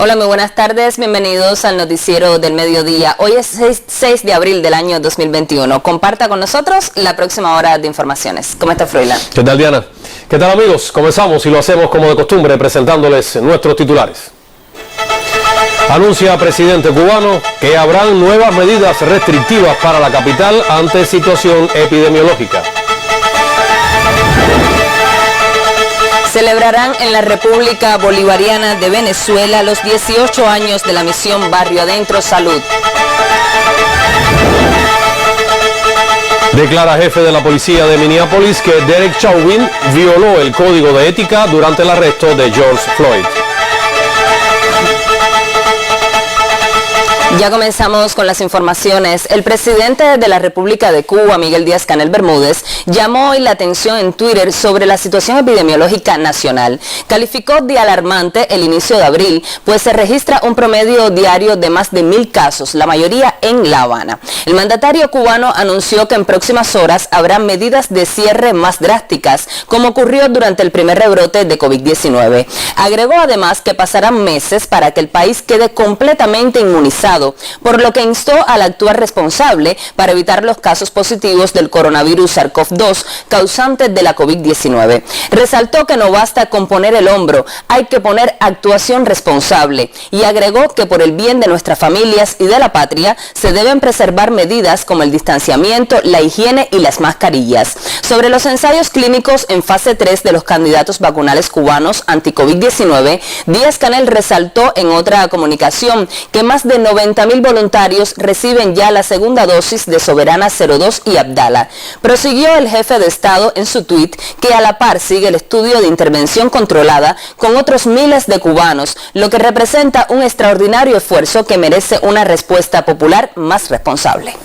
Hola, muy buenas tardes, bienvenidos al noticiero del mediodía. Hoy es 6 de abril del año 2021. Comparta con nosotros la próxima hora de informaciones. ¿Cómo está, Froilán? ¿Qué tal, Diana? ¿Qué tal, amigos? Comenzamos y lo hacemos como de costumbre presentándoles nuestros titulares. Anuncia presidente cubano que habrán nuevas medidas restrictivas para la capital ante situación epidemiológica. Celebrarán en la República Bolivariana de Venezuela los 18 años de la misión Barrio Adentro Salud. Declara jefe de la policía de Minneapolis que Derek Chauvin violó el código de ética durante el arresto de George Floyd. Ya comenzamos con las informaciones. El presidente de la República de Cuba, Miguel Díaz-Canel Bermúdez, llamó hoy la atención en Twitter sobre la situación epidemiológica nacional. Calificó de alarmante el inicio de abril, pues se registra un promedio diario de más de 1.000 casos, la mayoría en La Habana. El mandatario cubano anunció que en próximas horas habrá medidas de cierre más drásticas, como ocurrió durante el primer rebrote de COVID-19. Agregó además que pasarán meses para que el país quede completamente inmunizado, por lo que instó al actuar responsable para evitar los casos positivos del coronavirus SARS-CoV-2 causante de la COVID-19. Resaltó que no basta con poner el hombro, hay que poner actuación responsable, y agregó que por el bien de nuestras familias y de la patria se deben preservar medidas como el distanciamiento, la higiene y las mascarillas. Sobre los ensayos clínicos en fase 3 de los candidatos vacunales cubanos anti-COVID-19, Díaz-Canel resaltó en otra comunicación que más de 90.000 voluntarios reciben ya la segunda dosis de Soberana 02 y Abdala. Prosiguió el jefe de Estado en su tuit que a la par sigue el estudio de intervención controlada con otros miles de cubanos, lo que representa un extraordinario esfuerzo que merece una respuesta popular más responsable.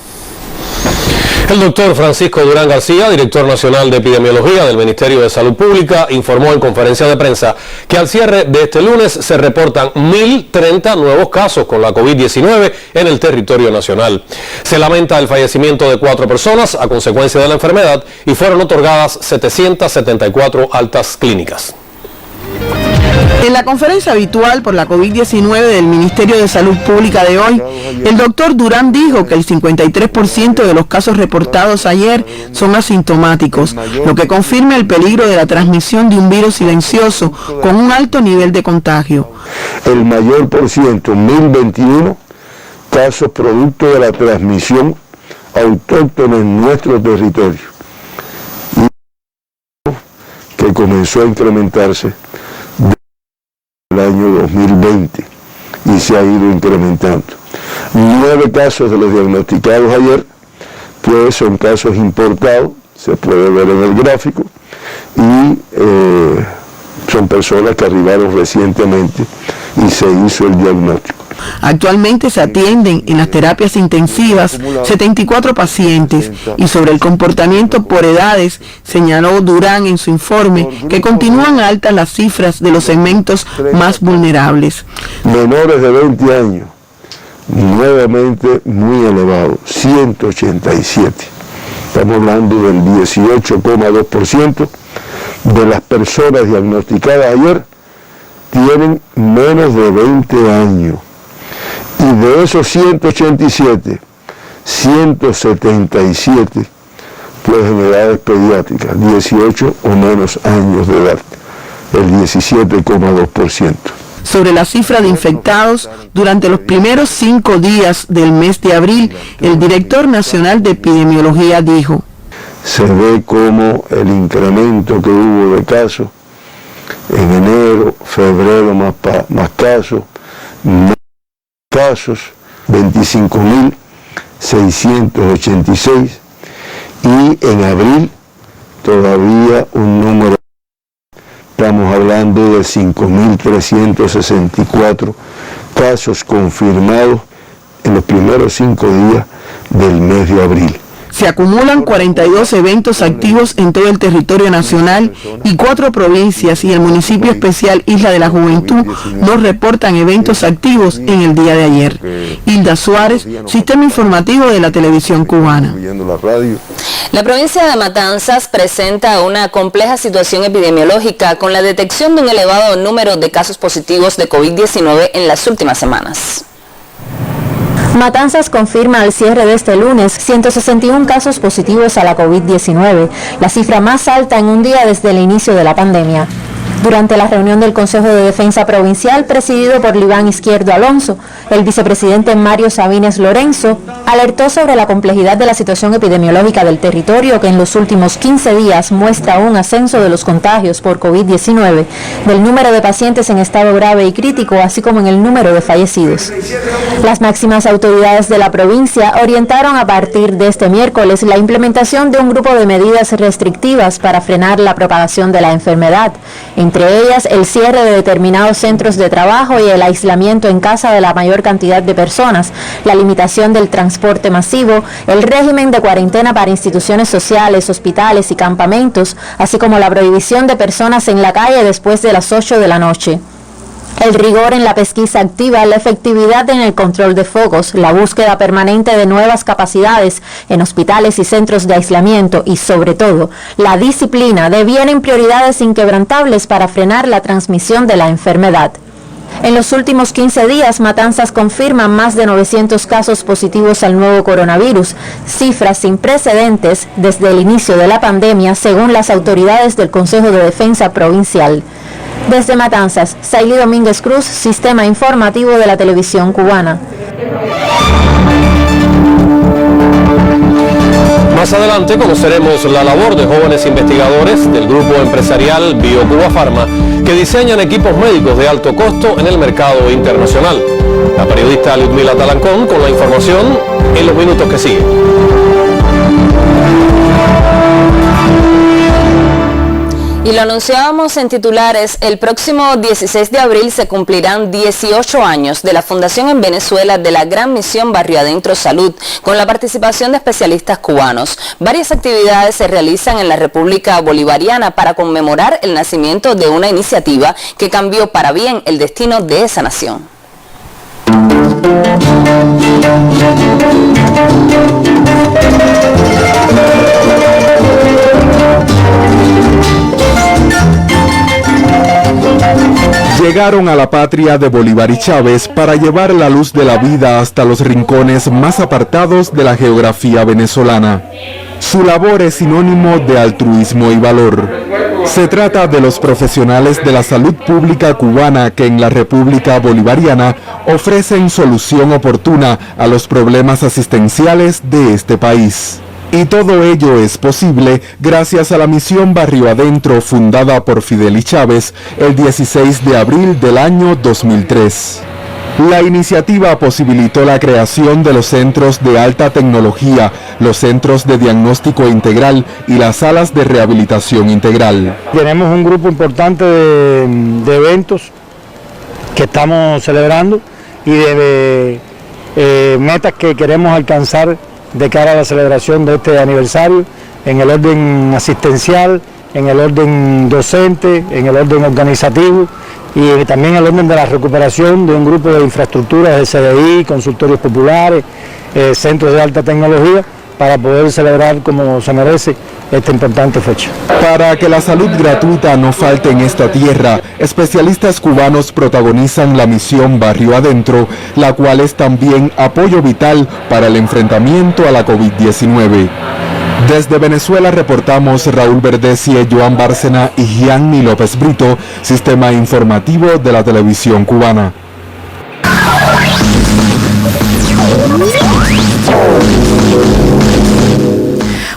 El doctor Francisco Durán García, director nacional de epidemiología del Ministerio de Salud Pública, informó en conferencia de prensa que al cierre de este lunes se reportan 1.030 nuevos casos con la COVID-19 en el territorio nacional. Se lamenta el fallecimiento de 4 personas a consecuencia de la enfermedad y fueron otorgadas 774 altas clínicas. En la conferencia habitual por la COVID-19 del Ministerio de Salud Pública de hoy, el doctor Durán dijo que el 53% de los casos reportados ayer son asintomáticos, lo que confirma el peligro de la transmisión de un virus silencioso con un alto nivel de contagio. El mayor por ciento, 1.021 casos producto de la transmisión autóctona en nuestro territorio, que comenzó a incrementarse el año 2020 y se ha ido incrementando. 9 casos de los diagnosticados ayer, pues son casos importados, se puede ver en el gráfico, y son personas que arribaron recientemente y se hizo el diagnóstico. Actualmente se atienden en las terapias intensivas 74 pacientes y sobre el comportamiento por edades señaló Durán en su informe que continúan altas las cifras de los segmentos más vulnerables. Menores de 20 años, nuevamente muy elevado, 187. Estamos hablando del 18,2% de las personas diagnosticadas ayer tienen menos de 20 años. Y de esos 187, 177, pues en edades pediátricas, 18 o menos años de edad, el 17,2%. Sobre la cifra de infectados, durante los primeros 5 días del mes de abril, el director nacional de epidemiología dijo: se ve como el incremento que hubo de casos en enero, febrero más casos, 25.686, y en abril todavía un número, estamos hablando de 5.364 casos confirmados en los primeros 5 días del mes de abril. Se acumulan 42 eventos activos en todo el territorio nacional y 4 provincias y el municipio especial Isla de la Juventud no reportan eventos activos en el día de ayer. Hilda Suárez, Sistema Informativo de la Televisión Cubana. La provincia de Matanzas presenta una compleja situación epidemiológica con la detección de un elevado número de casos positivos de COVID-19 en las últimas semanas. Matanzas confirma al cierre de este lunes 161 casos positivos a la COVID-19, la cifra más alta en un día desde el inicio de la pandemia. Durante la reunión del Consejo de Defensa Provincial, presidido por Libán Izquierdo Alonso, el vicepresidente Mario Sabines Lorenzo alertó sobre la complejidad de la situación epidemiológica del territorio, que en los últimos 15 días muestra un ascenso de los contagios por COVID-19, del número de pacientes en estado grave y crítico, así como en el número de fallecidos. Las máximas autoridades de la provincia orientaron a partir de este miércoles la implementación de un grupo de medidas restrictivas para frenar la propagación de la enfermedad, entre ellas el cierre de determinados centros de trabajo y el aislamiento en casa de la mayor cantidad de personas, la limitación del transporte masivo, el régimen de cuarentena para instituciones sociales, hospitales y campamentos, así como la prohibición de personas en la calle después de las 8 de la noche. El rigor en la pesquisa activa, la efectividad en el control de focos, la búsqueda permanente de nuevas capacidades en hospitales y centros de aislamiento y, sobre todo, la disciplina devienen prioridades inquebrantables para frenar la transmisión de la enfermedad. En los últimos 15 días, Matanzas confirma más de 900 casos positivos al nuevo coronavirus, cifras sin precedentes desde el inicio de la pandemia, según las autoridades del Consejo de Defensa Provincial. Desde Matanzas, Saily Domínguez Cruz, Sistema Informativo de la Televisión Cubana. Más adelante conoceremos la labor de jóvenes investigadores del grupo empresarial BioCuba Pharma que diseñan equipos médicos de alto costo en el mercado internacional. La periodista Ludmila Talancón con la información en los minutos que siguen. Y lo anunciábamos en titulares, el próximo 16 de abril se cumplirán 18 años de la fundación en Venezuela de la Gran Misión Barrio Adentro Salud, con la participación de especialistas cubanos. Varias actividades se realizan en la República Bolivariana para conmemorar el nacimiento de una iniciativa que cambió para bien el destino de esa nación. Llegaron a la patria de Bolívar y Chávez para llevar la luz de la vida hasta los rincones más apartados de la geografía venezolana. Su labor es sinónimo de altruismo y valor. Se trata de los profesionales de la salud pública cubana que en la República Bolivariana ofrecen solución oportuna a los problemas asistenciales de este país. Y todo ello es posible gracias a la misión Barrio Adentro fundada por Fidel y Chávez el 16 de abril del año 2003. La iniciativa posibilitó la creación de los centros de alta tecnología, los centros de diagnóstico integral y las salas de rehabilitación integral. Tenemos un grupo importante de eventos que estamos celebrando y de metas que queremos alcanzar de cara a la celebración de este aniversario, en el orden asistencial, en el orden docente, en el orden organizativo y también en el orden de la recuperación de un grupo de infraestructuras de CDI, consultorios populares, centros de alta tecnología, para poder celebrar como se merece esta importante fecha. Para que la salud gratuita no falte en esta tierra, especialistas cubanos protagonizan la misión Barrio Adentro, la cual es también apoyo vital para el enfrentamiento a la COVID-19. Desde Venezuela reportamos Raúl Verdesie, Joan Bárcena y Gianni López Brito, Sistema Informativo de la Televisión Cubana.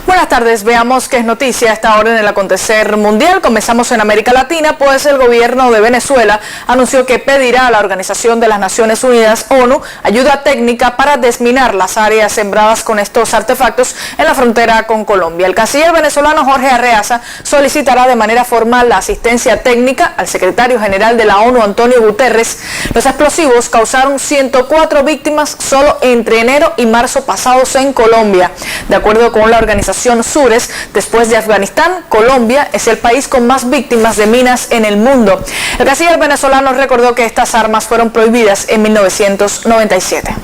Buenas Buenas tardes, veamos qué es noticia a esta hora en el acontecer mundial. Comenzamos en América Latina, pues el gobierno de Venezuela anunció que pedirá a la Organización de las Naciones Unidas, ONU, ayuda técnica para desminar las áreas sembradas con estos artefactos en la frontera con Colombia. El canciller venezolano Jorge Arreaza solicitará de manera formal la asistencia técnica al secretario general de la ONU, Antonio Guterres. Los explosivos causaron 104 víctimas solo entre enero y marzo pasados en Colombia. De acuerdo con la organización Sures, después de Afganistán, Colombia es el país con más víctimas de minas en el mundo. El canciller venezolano recordó que estas armas fueron prohibidas en 1997.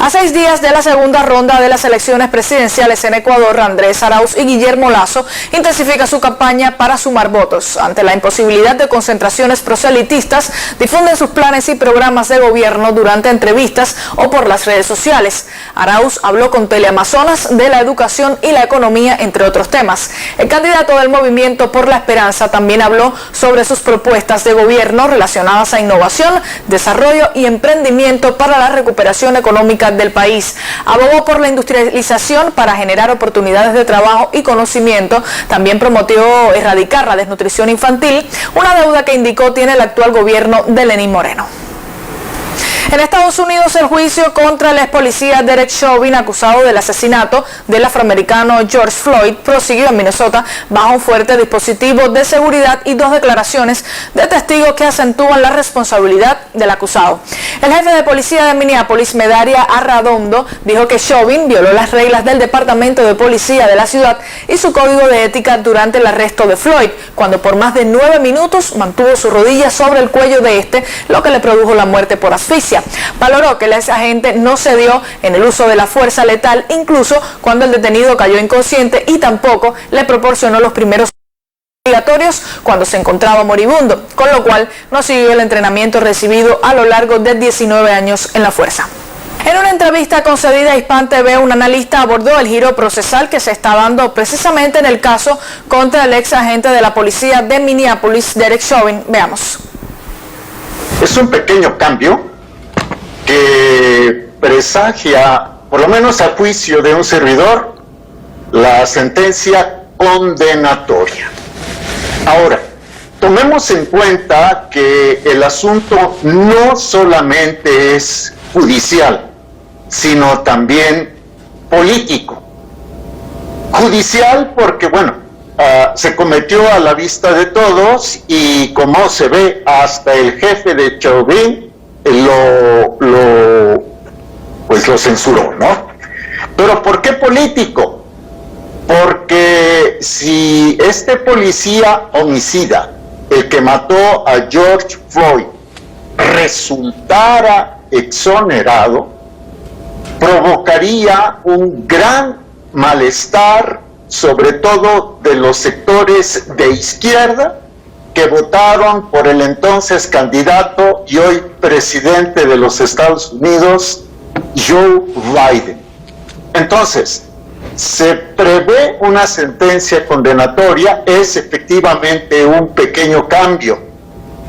A 6 días de la segunda ronda de las elecciones presidenciales en Ecuador, Andrés Arauz y Guillermo Lasso intensifican su campaña para sumar votos. Ante la imposibilidad de concentraciones proselitistas, difunden sus planes y programas de gobierno durante entrevistas o por las redes sociales. Arauz habló con Teleamazonas de la educación y la economía, entre otros temas. El candidato del Movimiento por la Esperanza también habló sobre sus propuestas de gobierno relacionadas a innovación, desarrollo y emprendimiento para la recuperación económica del país. Abogó por la industrialización para generar oportunidades de trabajo y conocimiento. También prometió erradicar la desnutrición infantil, una deuda que indicó tiene el actual gobierno de Lenín Moreno. En Estados Unidos, el juicio contra el ex policía Derek Chauvin, acusado del asesinato del afroamericano George Floyd, prosiguió en Minnesota bajo un fuerte dispositivo de seguridad y 2 declaraciones de testigos que acentúan la responsabilidad del acusado. El jefe de policía de Minneapolis, Medaria Arradondo, dijo que Chauvin violó las reglas del Departamento de Policía de la ciudad y su código de ética durante el arresto de Floyd, cuando por más de 9 minutos mantuvo su rodilla sobre el cuello de este, lo que le produjo la muerte por asfixia. Valoró que el ex agente no cedió en el uso de la fuerza letal, incluso cuando el detenido cayó inconsciente, y tampoco le proporcionó los primeros obligatorios cuando se encontraba moribundo, con lo cual no siguió el entrenamiento recibido a lo largo de 19 años en la fuerza. En una entrevista concedida a Hispan TV, un analista abordó el giro procesal que se está dando precisamente en el caso contra el ex agente de la policía de Minneapolis, Derek Chauvin. Veamos. Es un pequeño cambio que presagia, por lo menos a juicio de un servidor, la sentencia condenatoria. Ahora, tomemos en cuenta que el asunto no solamente es judicial, sino también político. Judicial porque, bueno, se cometió a la vista de todos y, como se ve, hasta el jefe de Chauvin lo censuró, ¿no? Pero ¿por qué político? Porque si este policía homicida, el que mató a George Floyd, resultara exonerado, provocaría un gran malestar, sobre todo de los sectores de izquierda, que votaron por el entonces candidato y hoy presidente de los Estados Unidos, Joe Biden. Entonces, se prevé una sentencia condenatoria, es efectivamente un pequeño cambio,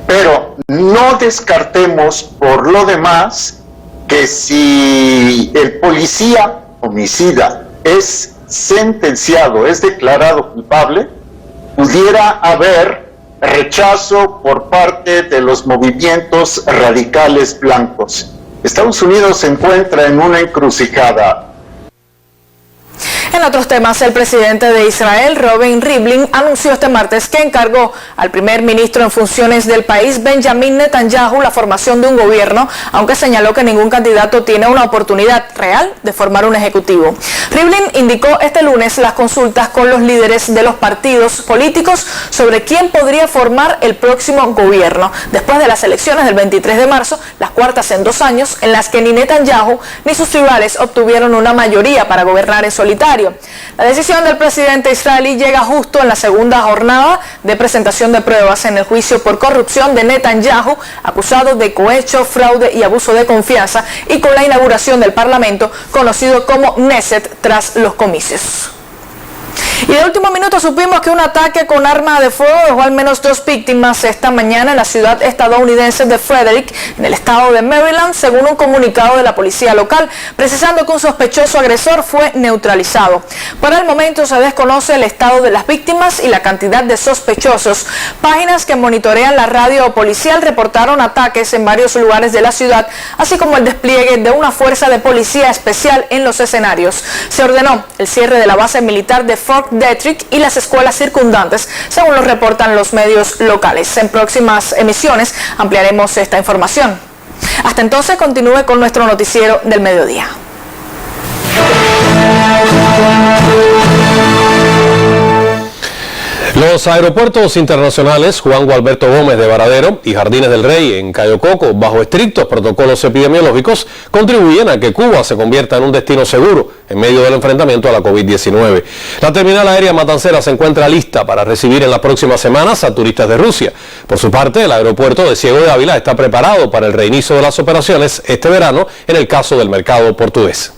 pero no descartemos por lo demás que si el policía homicida es sentenciado, es declarado culpable, pudiera haber rechazo por parte de los movimientos radicales blancos. Estados Unidos se encuentra en una encrucijada. En otros temas, el presidente de Israel, Reuven Rivlin, anunció este martes que encargó al primer ministro en funciones del país, Benjamin Netanyahu, la formación de un gobierno, aunque señaló que ningún candidato tiene una oportunidad real de formar un ejecutivo. Rivlin indicó este lunes las consultas con los líderes de los partidos políticos sobre quién podría formar el próximo gobierno, después de las elecciones del 23 de marzo, las cuartas en 2 años, en las que ni Netanyahu ni sus rivales obtuvieron una mayoría para gobernar en solitario. La decisión del presidente israelí llega justo en la segunda jornada de presentación de pruebas en el juicio por corrupción de Netanyahu, acusado de cohecho, fraude y abuso de confianza, y con la inauguración del Parlamento, conocido como Knesset, tras los comicios. Y de último minuto supimos que un ataque con arma de fuego dejó al menos 2 víctimas esta mañana en la ciudad estadounidense de Frederick, en el estado de Maryland, según un comunicado de la policía local, precisando que un sospechoso agresor fue neutralizado. Para el momento se desconoce el estado de las víctimas y la cantidad de sospechosos. Páginas que monitorean la radio policial reportaron ataques en varios lugares de la ciudad, así como el despliegue de una fuerza de policía especial en los escenarios. Se ordenó el cierre de la base militar de Fort Detrick y las escuelas circundantes, según lo reportan los medios locales. En próximas emisiones ampliaremos esta información. Hasta entonces, continúe con nuestro noticiero del mediodía. Los aeropuertos internacionales Juan Gualberto Gómez de Varadero y Jardines del Rey en Cayo Coco, bajo estrictos protocolos epidemiológicos, contribuyen a que Cuba se convierta en un destino seguro en medio del enfrentamiento a la COVID-19. La terminal aérea matancera se encuentra lista para recibir en las próximas semanas a turistas de Rusia. Por su parte, el aeropuerto de Ciego de Ávila está preparado para el reinicio de las operaciones este verano en el caso del mercado portugués.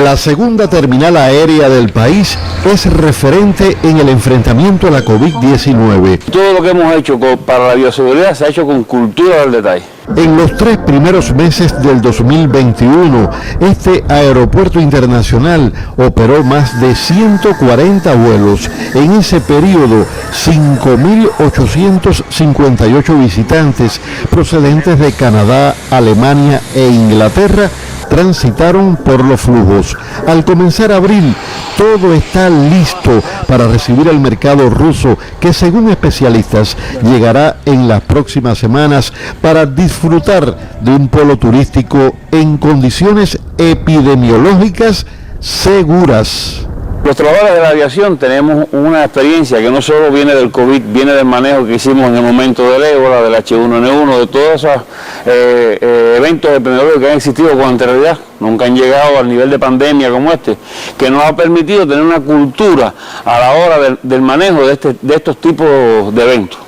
La segunda terminal aérea del país es referente en el enfrentamiento a la COVID-19. Todo lo que hemos hecho para la bioseguridad se ha hecho con cultura del detalle. En los 3 primeros meses del 2021, este aeropuerto internacional operó más de 140 vuelos. En ese periodo, 5.858 visitantes procedentes de Canadá, Alemania e Inglaterra transitaron por los flujos. Al comenzar abril, todo está listo para recibir al mercado ruso, que según especialistas llegará en las próximas semanas para disfrutar de un polo turístico en condiciones epidemiológicas seguras. Los trabajadores de la aviación tenemos una experiencia que no solo viene del COVID, viene del manejo que hicimos en el momento del ébola, del H1N1, de todos esos eventos epidemiológicos que han existido con anterioridad, nunca han llegado al nivel de pandemia como este, que nos ha permitido tener una cultura a la hora del manejo de estos tipos de eventos.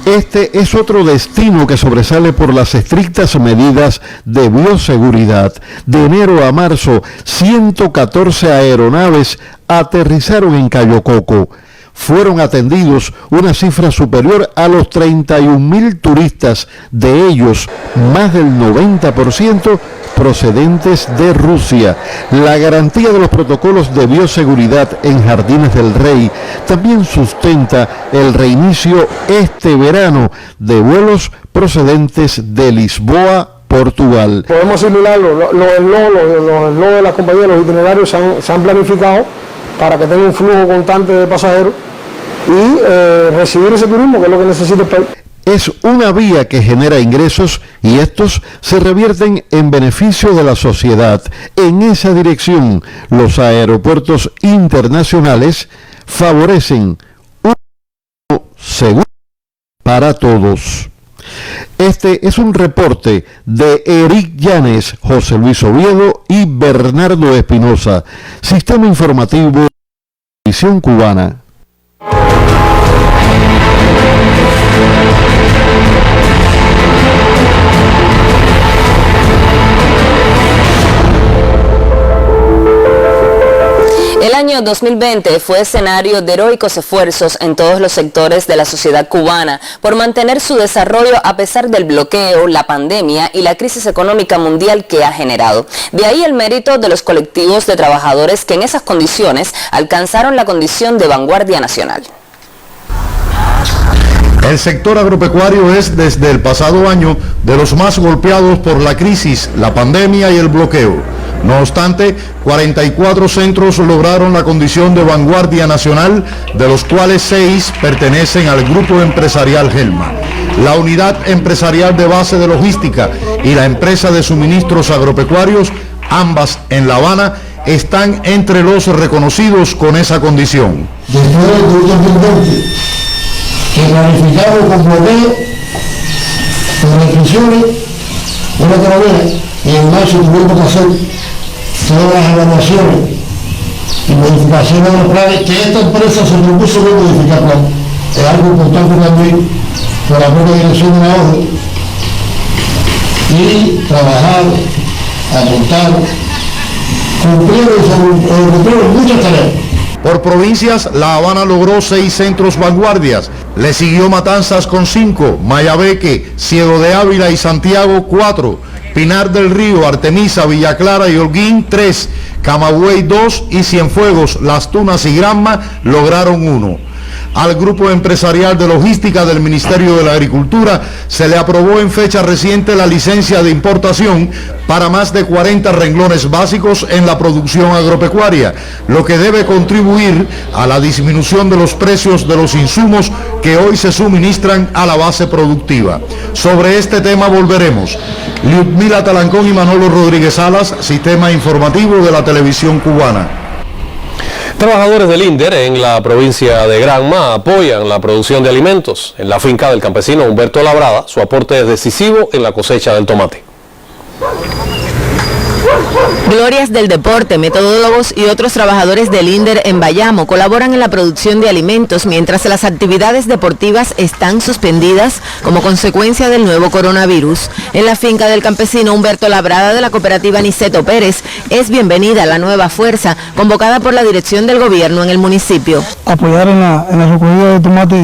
Este es otro destino que sobresale por las estrictas medidas de bioseguridad. De enero a marzo, 114 aeronaves aterrizaron en Cayo Coco. Fueron atendidos una cifra superior a los 31.000 turistas, de ellos más del 90% procedentes de Rusia. La garantía de los protocolos de bioseguridad en Jardines del Rey también sustenta el reinicio este verano de vuelos procedentes de Lisboa, Portugal. Podemos simularlo, los eslots de las compañías, los itinerarios se han planificado para que tenga un flujo constante de pasajeros y recibir ese turismo, que es lo que necesita el país. Es una vía que genera ingresos y estos se revierten en beneficio de la sociedad. En esa dirección, los aeropuertos internacionales favorecen un seguro para todos. Este es un reporte de Eric Llanes, José Luis Oviedo y Bernardo Espinosa. Sistema Informativo Televisión Cubana. El año 2020 fue escenario de heroicos esfuerzos en todos los sectores de la sociedad cubana por mantener su desarrollo a pesar del bloqueo, la pandemia y la crisis económica mundial que ha generado. De ahí el mérito de los colectivos de trabajadores que en esas condiciones alcanzaron la condición de vanguardia nacional. El sector agropecuario es desde el pasado año de los más golpeados por la crisis, la pandemia y el bloqueo. No obstante, 44 centros lograron la condición de vanguardia nacional, de los cuales 6 pertenecen al grupo empresarial Gelma. La unidad empresarial de base de logística y la empresa de suministros agropecuarios, ambas en La Habana, están entre los reconocidos con esa condición. Después del 2020, que planificamos con bloqueo, con restricciones, una economía, y en marzo tuvimos que hacer todas las evaluaciones y modificaciones de los planes que esta empresa se propuso de modificar plan. Es algo importante también por la propia dirección de la ONU y trabajar, apuntar, cumplir muchas tareas. Por provincias, La Habana logró 6 centros vanguardias. Le siguió Matanzas con 5, Mayabeque, Ciego de Ávila y Santiago 4, Pinar del Río, Artemisa, Villa Clara y Holguín 3, Camagüey 2 y Cienfuegos, Las Tunas y Granma lograron 1. Al Grupo Empresarial de Logística del Ministerio de la Agricultura se le aprobó en fecha reciente la licencia de importación para más de 40 renglones básicos en la producción agropecuaria, lo que debe contribuir a la disminución de los precios de los insumos que hoy se suministran a la base productiva. Sobre este tema volveremos. Liudmila Talancón y Manolo Rodríguez Salas, Sistema Informativo de la Televisión Cubana. Trabajadores del INDER en la provincia de Granma apoyan la producción de alimentos. En la finca del campesino Humberto Labrada, su aporte es decisivo en la cosecha del tomate. Glorias del deporte, metodólogos y otros trabajadores del INDER en Bayamo colaboran en la producción de alimentos mientras las actividades deportivas están suspendidas como consecuencia del nuevo coronavirus. En la finca del campesino Humberto Labrada de la cooperativa Niceto Pérez es bienvenida la nueva fuerza convocada por la dirección del gobierno en el municipio. Apoyar en la recogida de tomate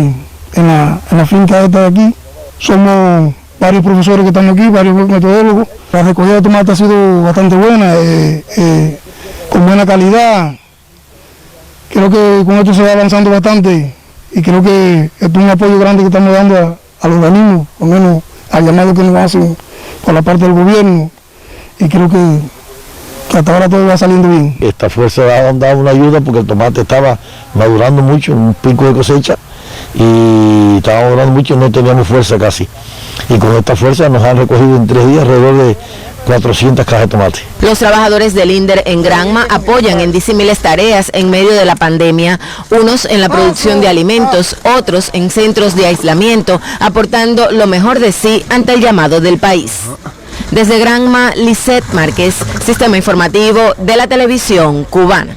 en la finca esta de aquí. Somos varios profesores que estamos aquí, varios metodólogos. La recogida de tomate ha sido bastante buena, con buena calidad. Creo que con esto se va avanzando bastante y creo que es un apoyo grande que estamos dando a los organismos, por lo menos al llamado que nos hacen por la parte del gobierno, y creo que hasta ahora todo va saliendo bien. Esta fuerza ha dado una ayuda porque el tomate estaba madurando mucho, un pico de cosecha, y estaba madurando mucho y no teníamos fuerza casi. Y con esta fuerza nos han recogido en 3 días alrededor de 400 cajas de tomate. Los trabajadores del INDER en Granma apoyan en disímiles tareas en medio de la pandemia, unos en la producción de alimentos, otros en centros de aislamiento, aportando lo mejor de sí ante el llamado del país. Desde Granma, Lisette Márquez, Sistema Informativo de la Televisión Cubana.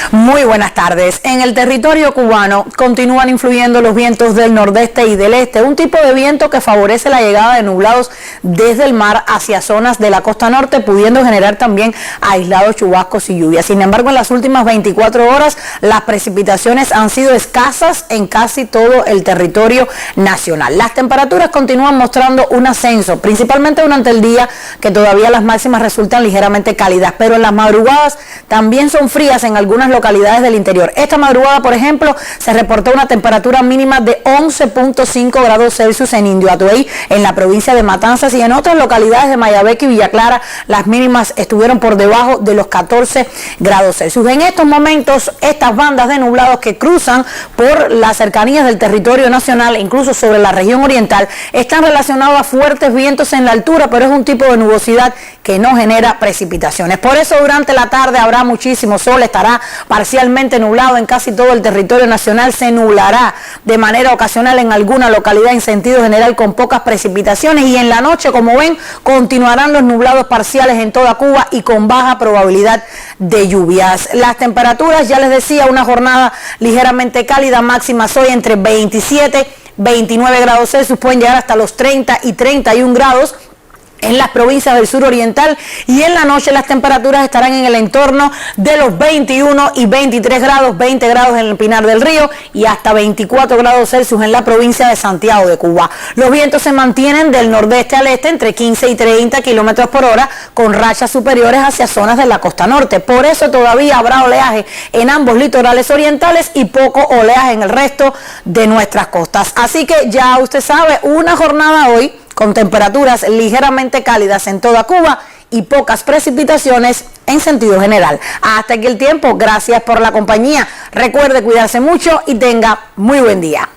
Muy buenas tardes. En el territorio cubano continúan influyendo los vientos del nordeste y del este, un tipo de viento que favorece la llegada de nublados desde el mar hacia zonas de la costa norte, pudiendo generar también aislados chubascos y lluvias. Sin embargo, en las últimas 24 horas las precipitaciones han sido escasas en casi todo el territorio nacional. Las temperaturas continúan mostrando un ascenso, principalmente durante el día, que todavía las máximas resultan ligeramente cálidas, pero en las madrugadas también son frías en algunas localidades del interior. Esta madrugada, por ejemplo, se reportó una temperatura mínima de 11.5 grados Celsius en Indio Atuey, en la provincia de Matanzas, y en otras localidades de Mayabeque y Villa Clara las mínimas estuvieron por debajo de los 14 grados Celsius. En estos momentos, estas bandas de nublados que cruzan por las cercanías del territorio nacional e incluso sobre la región oriental están relacionados a fuertes vientos en la altura, pero es un tipo de nubosidad que no genera precipitaciones. Por eso durante la tarde habrá muchísimo sol, estará parcialmente nublado en casi todo el territorio nacional, se nublará de manera ocasional en alguna localidad en sentido general con pocas precipitaciones, y en la noche, como ven, continuarán los nublados parciales en toda Cuba y con baja probabilidad de lluvias. Las temperaturas, ya les decía, una jornada ligeramente cálida, máximas hoy entre 27, 29 grados Celsius, pueden llegar hasta los 30 y 31 grados en las provincias del sur oriental, y en la noche las temperaturas estarán en el entorno de los 21 y 23 grados, 20 grados en el Pinar del Río y hasta 24 grados Celsius en la provincia de Santiago de Cuba. Los vientos se mantienen del nordeste al este entre 15 y 30 kilómetros por hora, con rachas superiores hacia zonas de la costa norte. Por eso todavía habrá oleaje en ambos litorales orientales y poco oleaje en el resto de nuestras costas. Así que ya usted sabe, una jornada hoy con temperaturas ligeramente cálidas en toda Cuba y pocas precipitaciones en sentido general. Hasta aquí el tiempo, gracias por la compañía. Recuerde cuidarse mucho y tenga muy buen día.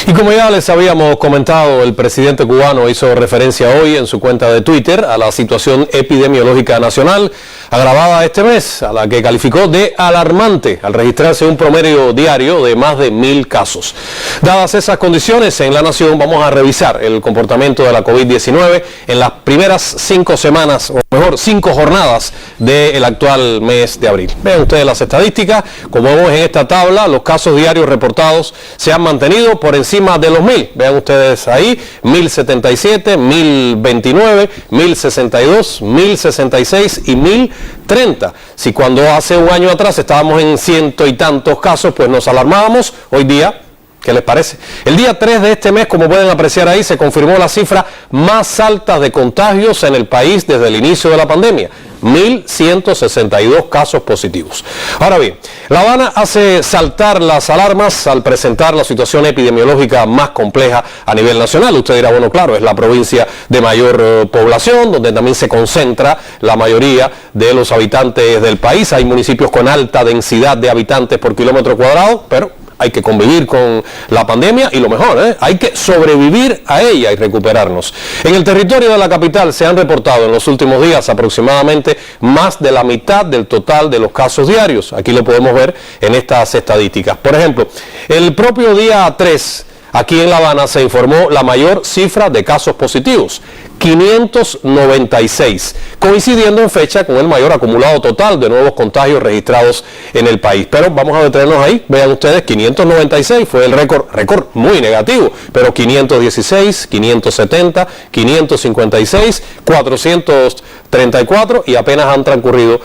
Y como ya les habíamos comentado, el presidente cubano hizo referencia hoy en su cuenta de Twitter a la situación epidemiológica nacional agravada este mes, a la que calificó de alarmante al registrarse un promedio diario de más de 1000 casos. Dadas esas condiciones en la nación, vamos a revisar el comportamiento de la COVID-19 en las primeras 5 semanas, o mejor mejor 5 jornadas del actual mes de abril. Vean ustedes las estadísticas, como vemos en esta tabla, los casos diarios reportados se han mantenido por encima de los 1000. Vean ustedes ahí, 1077, 1029, 1062, 1066 y 1030. Si cuando hace un año atrás estábamos en 100 y tantos casos, pues nos alarmábamos, hoy día, ¿qué les parece? El día 3 de este mes, como pueden apreciar ahí, se confirmó la cifra más alta de contagios en el país desde el inicio de la pandemia. 1.162 casos positivos. Ahora bien, La Habana hace saltar las alarmas al presentar la situación epidemiológica más compleja a nivel nacional. Usted dirá, bueno, claro, es la provincia de mayor población, donde también se concentra la mayoría de los habitantes del país. Hay municipios con alta densidad de habitantes por kilómetro cuadrado, pero hay que convivir con la pandemia y lo mejor, hay que sobrevivir a ella y recuperarnos. En el territorio de la capital se han reportado en los últimos días aproximadamente más de la mitad del total de los casos diarios. Aquí lo podemos ver en estas estadísticas. Por ejemplo, el propio día 3, aquí en La Habana se informó la mayor cifra de casos positivos, 596, coincidiendo en fecha con el mayor acumulado total de nuevos contagios registrados en el país. Pero vamos a detenernos ahí, vean ustedes, 596 fue el récord muy negativo, pero 516, 570, 556, 434 y apenas han transcurrido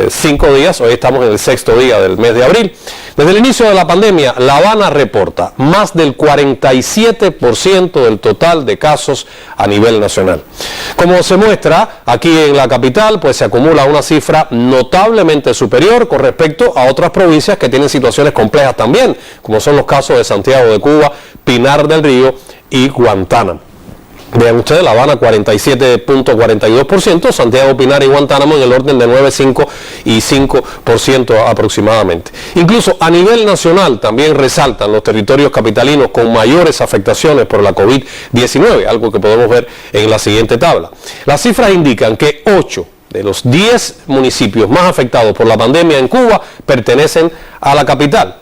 5 días, hoy estamos en el 6º día del mes de abril. Desde el inicio de la pandemia, La Habana reporta más del 47% del total de casos a nivel nacional. Como se muestra aquí en la capital, pues se acumula una cifra notablemente superior con respecto a otras provincias que tienen situaciones complejas también, como son los casos de Santiago de Cuba, Pinar del Río y Guantánamo. Vean ustedes, La Habana 47.42%, Santiago, Pinar y Guantánamo en el orden de 9,5 y 5% aproximadamente. Incluso a nivel nacional también resaltan los territorios capitalinos con mayores afectaciones por la COVID-19, algo que podemos ver en la siguiente tabla. Las cifras indican que 8 de los 10 municipios más afectados por la pandemia en Cuba pertenecen a la capital.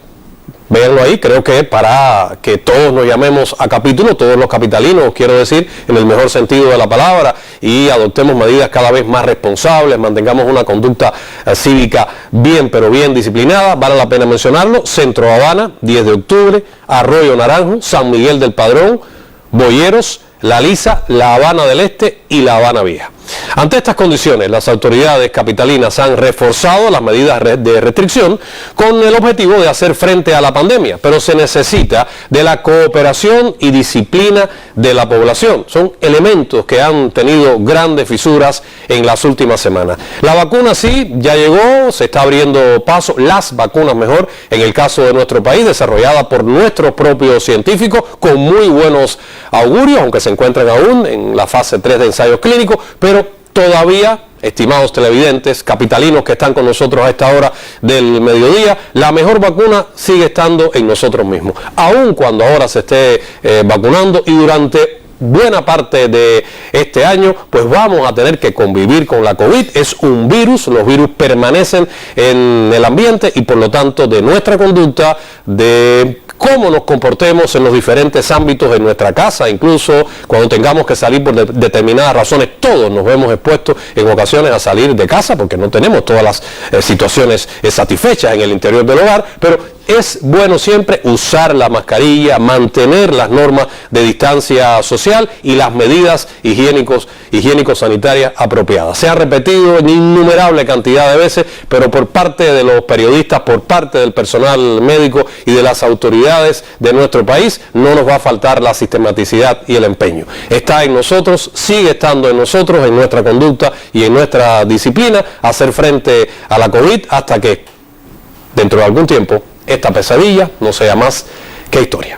Véanlo ahí, creo que para que todos nos llamemos a capítulo, todos los capitalinos, quiero decir, en el mejor sentido de la palabra, y adoptemos medidas cada vez más responsables, mantengamos una conducta cívica bien, pero bien disciplinada. Vale la pena mencionarlo: Centro Habana, 10 de octubre, Arroyo Naranjo, San Miguel del Padrón, Boyeros, La Lisa, La Habana del Este y La Habana Vieja. Ante estas condiciones, las autoridades capitalinas han reforzado las medidas de restricción con el objetivo de hacer frente a la pandemia, pero se necesita de la cooperación y disciplina de la población. Son elementos que han tenido grandes fisuras en las últimas semanas. La vacuna sí, ya llegó, se está abriendo paso, las vacunas mejor, en el caso de nuestro país, desarrollada por nuestros propios científicos, con muy buenos augurios, aunque se encuentran aún en la fase 3 de ensayos clínicos, pero todavía, estimados televidentes, capitalinos que están con nosotros a esta hora del mediodía, la mejor vacuna sigue estando en nosotros mismos. Aun cuando ahora se esté vacunando y durante buena parte de este año, pues vamos a tener que convivir con la COVID. Es un virus, los virus permanecen en el ambiente y por lo tanto de nuestra conducta, de cómo nos comportemos en los diferentes ámbitos de nuestra casa, incluso cuando tengamos que salir por determinadas razones. Todos nos vemos expuestos en ocasiones a salir de casa porque no tenemos todas las situaciones satisfechas en el interior del hogar, pero es bueno siempre usar la mascarilla, mantener las normas de distancia social y las medidas higiénico-sanitarias apropiadas. Se ha repetido en innumerable cantidad de veces, pero por parte de los periodistas, por parte del personal médico y de las autoridades de nuestro país, no nos va a faltar la sistematicidad y el empeño. Está en nosotros, sigue estando en nosotros, en nuestra conducta y en nuestra disciplina, hacer frente a la COVID hasta que, dentro de algún tiempo, esta pesadilla no sea más que historia.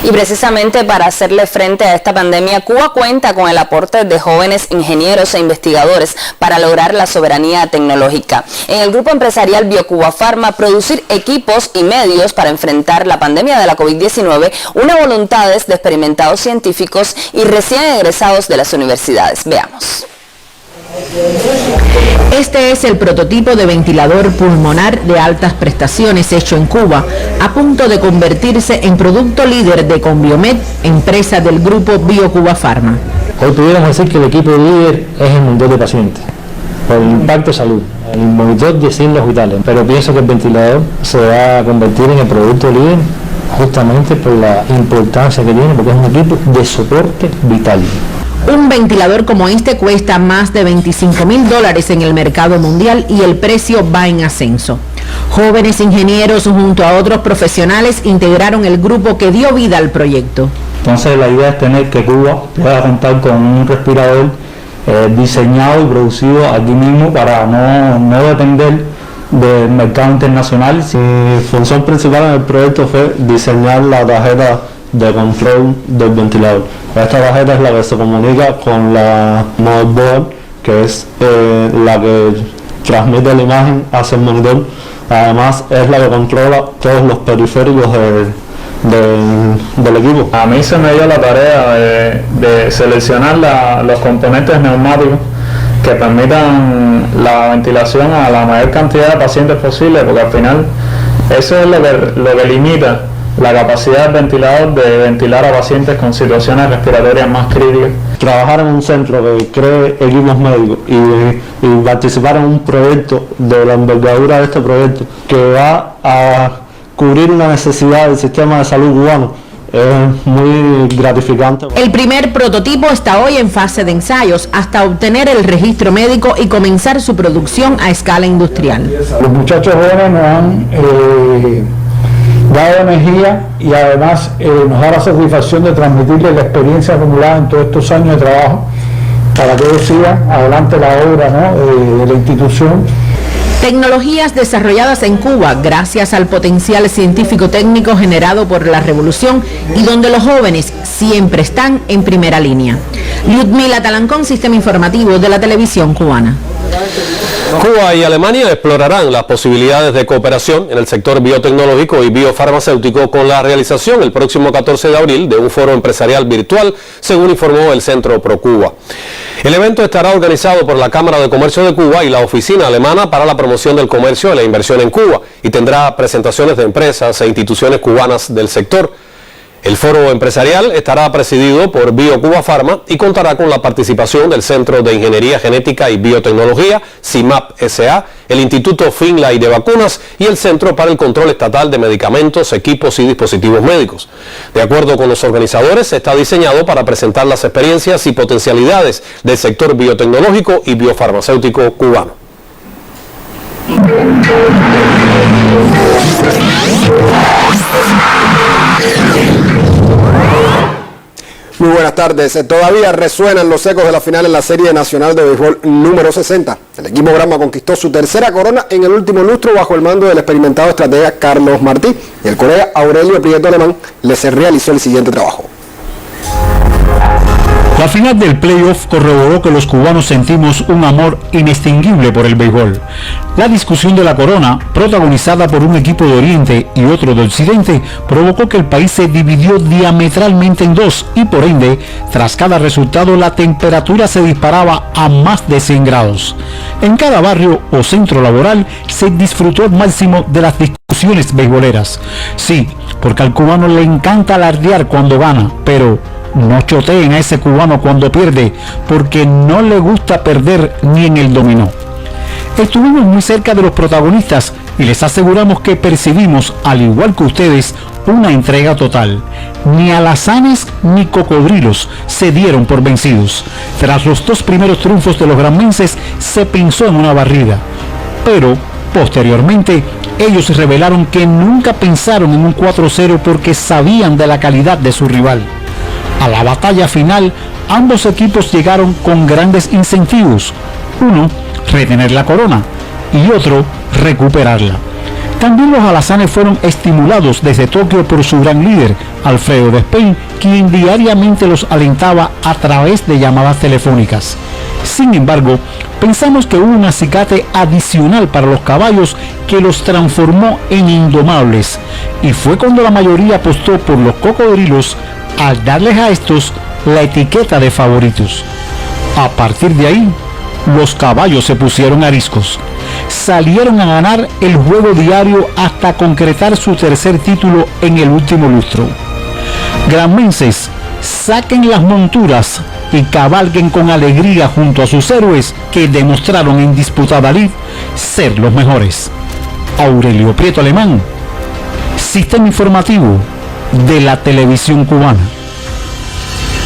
Y precisamente para hacerle frente a esta pandemia, Cuba cuenta con el aporte de jóvenes ingenieros e investigadores para lograr la soberanía tecnológica. En el grupo empresarial BioCuba Pharma, producir equipos y medios para enfrentar la pandemia de la COVID-19, una voluntades de experimentados científicos y recién egresados de las universidades. Veamos. Este es el prototipo de ventilador pulmonar de altas prestaciones hecho en Cuba, a punto de convertirse en producto líder de Conbiomed, empresa del grupo BioCuba Pharma. Hoy pudiéramos decir que el equipo líder es el monitor de pacientes, por el impacto de salud, el monitor de 100 hospitales, pero pienso que el ventilador se va a convertir en el producto líder justamente por la importancia que tiene, porque es un equipo de soporte vital. Un ventilador como este cuesta más de $25,000 en el mercado mundial y el precio va en ascenso. Jóvenes ingenieros junto a otros profesionales integraron el grupo que dio vida al proyecto. Entonces la idea es tener que Cuba pueda contar con un respirador diseñado y producido aquí mismo para no depender del mercado internacional. Mi función principal en el proyecto fue diseñar la tarjeta de control del ventilador. Esta tarjeta es la que se comunica con la motherboard, que es la que transmite la imagen hacia el monitor. Además es la que controla todos los periféricos del equipo. A mí se me dio la tarea de seleccionar los componentes neumáticos que permitan la ventilación a la mayor cantidad de pacientes posible, porque al final eso es lo que limita la capacidad del ventilador de ventilar a pacientes con situaciones respiratorias más críticas. Trabajar en un centro que cree equipos médicos y participar en un proyecto de la envergadura de este proyecto que va a cubrir una necesidad del sistema de salud cubano es muy gratificante. El primer prototipo está hoy en fase de ensayos hasta obtener el registro médico y comenzar su producción a escala industrial. Los muchachos jóvenes nos han dado energía y además nos da la satisfacción de transmitirles la experiencia acumulada en todos estos años de trabajo para que ellos sigan adelante la obra, ¿no?, de la institución. Tecnologías desarrolladas en Cuba gracias al potencial científico-técnico generado por la revolución y donde los jóvenes siempre están en primera línea. Lyudmila Talancón, Sistema Informativo de la Televisión Cubana. Cuba y Alemania explorarán las posibilidades de cooperación en el sector biotecnológico y biofarmacéutico con la realización el próximo 14 de abril de un foro empresarial virtual, según informó el Centro ProCuba. El evento estará organizado por la Cámara de Comercio de Cuba y la Oficina Alemana para la Promoción del Comercio y la Inversión en Cuba y tendrá presentaciones de empresas e instituciones cubanas del sector. El foro empresarial estará presidido por BioCuba Pharma y contará con la participación del Centro de Ingeniería Genética y Biotecnología, CIMAP S.A., el Instituto Finlay de Vacunas y el Centro para el Control Estatal de Medicamentos, Equipos y Dispositivos Médicos. De acuerdo con los organizadores, está diseñado para presentar las experiencias y potencialidades del sector biotecnológico y biofarmacéutico cubano. Muy buenas tardes. Todavía resuenan los ecos de la final en la Serie Nacional de Béisbol número 60. El equipo Granma conquistó su tercera corona en el último lustro bajo el mando del experimentado estratega Carlos Martí. Y el colega Aurelio Prieto Alemán les realizó el siguiente trabajo. La final del playoff corroboró que los cubanos sentimos un amor inextinguible por el béisbol. La discusión de la corona, protagonizada por un equipo de Oriente y otro de Occidente, provocó que el país se dividió diametralmente en dos y por ende, tras cada resultado la temperatura se disparaba a más de 100 grados. En cada barrio o centro laboral se disfrutó al máximo de las discusiones beisboleras. Sí, porque al cubano le encanta alardear cuando gana, pero no choteen a ese cubano cuando pierde, porque no le gusta perder ni en el dominó. Estuvimos muy cerca de los protagonistas y les aseguramos que percibimos, al igual que ustedes, una entrega total. Ni alazanes ni cocodrilos se dieron por vencidos. Tras los dos primeros triunfos de los granmenses se pensó en una barrida, pero posteriormente ellos revelaron que nunca pensaron en un 4-0 porque sabían de la calidad de su rival. A la batalla final, ambos equipos llegaron con grandes incentivos. Uno, retener la corona, y otro, recuperarla. También los alazanes fueron estimulados desde Tokio por su gran líder, Alfredo Despeigne, quien diariamente los alentaba a través de llamadas telefónicas. Sin embargo, pensamos que hubo un acicate adicional para los caballos que los transformó en indomables, y fue cuando la mayoría apostó por los cocodrilos al darles a estos la etiqueta de favoritos. A partir de ahí, los caballos se pusieron ariscos. Salieron a ganar el juego diario hasta concretar su tercer título en el último lustro. Granmenses, saquen las monturas, y cabalguen con alegría junto a sus héroes que demostraron en disputada lid ser los mejores. Aurelio Prieto Alemán, Sistema Informativo de la Televisión Cubana.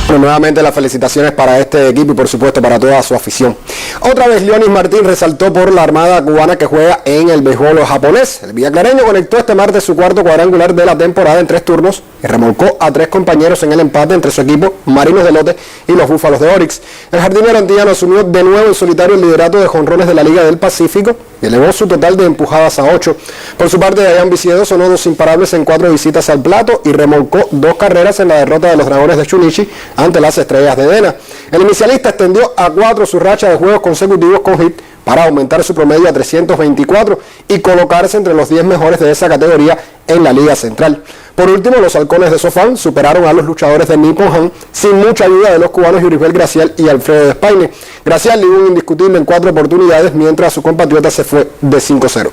Bueno, nuevamente las felicitaciones para este equipo y por supuesto para toda su afición. Otra vez Leonis Martín resaltó por la Armada cubana que juega en el béisbol japonés. El villaclareño conectó este martes su cuarto cuadrangular de la temporada en 3 turnos y remolcó a 3 compañeros en el empate entre su equipo, Marinos de Lote y los Búfalos de Orix. El jardinero antillano asumió de nuevo en solitario el liderato de jonrones de la Liga del Pacífico y elevó su total de empujadas a 8. Por su parte, Dayan Viciedo sonó 2 imparables en 4 visitas al plato y remolcó 2 carreras en la derrota de los Dragones de Chunichi ante las Estrellas de Dena. El inicialista extendió a 4 su racha de juegos consecutivos con hit para aumentar su promedio a 324 y colocarse entre los 10 mejores de esa categoría en la Liga Central. Por último, los halcones de Sofán superaron a los luchadores de Nippon Han sin mucha ayuda de los cubanos Yuribel Gracial y Alfredo Despaine. Gracial dio un indiscutible en 4 oportunidades, mientras su compatriota se fue de 5-0.